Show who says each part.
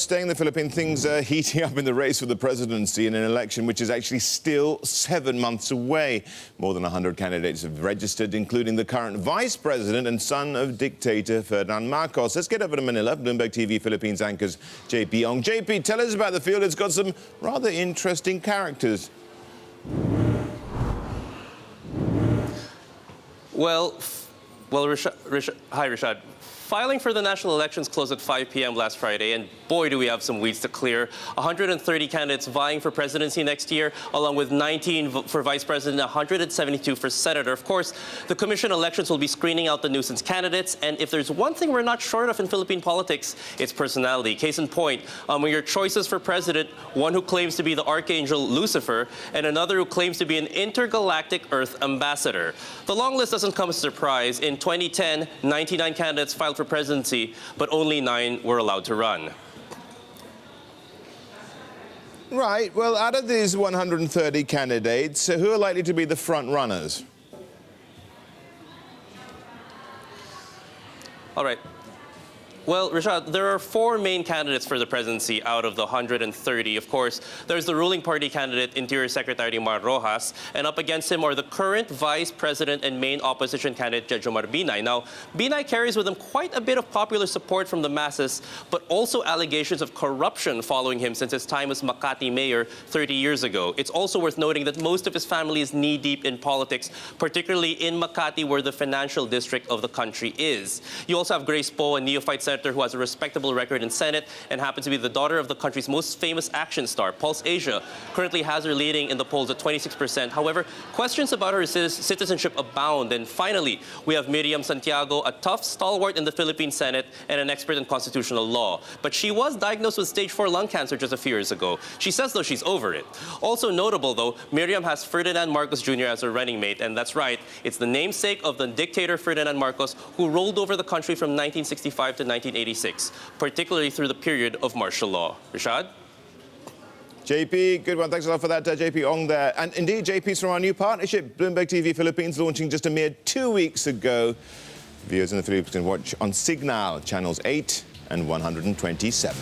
Speaker 1: Staying in the Philippines, things are heating up in the race for the presidency in an election which is actually still 7 months away. More than 100 candidates have registered, including the current vice president and son of dictator Ferdinand Marcos. Let's get over to Manila. Bloomberg TV Philippines anchors JP Ong. JP, tell us about the field. It's got some rather interesting characters.
Speaker 2: Well, hi, Rashad. Filing for the national elections closed at 5 p.m. last Friday, and boy, do we have some weeds to clear. 130 candidates vying for presidency next year, along with 19 for vice president, 172 for senator. Of course, the Commission on Elections will be screening out the nuisance candidates, and if there's one thing we're not short of in Philippine politics, it's personality. Case in point, among your choices for president, one who claims to be the archangel Lucifer, and another who claims to be an intergalactic Earth ambassador. The long list doesn't come as a surprise. In 2010, 99 candidates filed for presidency, but only 9 were allowed to run.
Speaker 1: Right. Well, out of these 130 candidates, who are likely to be the front runners?
Speaker 2: All right. Well, Rashad, there are 4 main candidates for the presidency out of the 130. Of course, there's the ruling party candidate, Interior Secretary Mar Rojas, and up against him are the current vice president and main opposition candidate, Jejomar Binay. Now, Binay carries with him quite a bit of popular support from the masses, but also allegations of corruption following him since his time as Makati mayor 30 years ago. It's also worth noting that most of his family is knee-deep in politics, particularly in Makati, where the financial district of the country is. You also have Grace Poe, a neophyte senator who has a respectable record in Senate and happens to be the daughter of the country's most famous action star, Pulse Asia. Currently has her leading in the polls at 26%. However, questions about her citizenship abound. And finally, we have Miriam Santiago, a tough stalwart in the Philippine Senate and an expert in constitutional law. But she was diagnosed with stage 4 lung cancer just a few years ago. She says, though, she's over it. Also notable, though, Miriam has Ferdinand Marcos Jr. as her running mate. And that's right, it's the namesake of the dictator Ferdinand Marcos, who ruled over the country from 1965 to 1986, particularly through the period of martial law. Rashad?
Speaker 1: JP, good one. Thanks a lot for that, JP Ong there. And indeed, JP's from our new partnership, Bloomberg TV Philippines, launching just a mere 2 weeks ago. Viewers in the Philippines can watch on Signal, channels 8 and 127.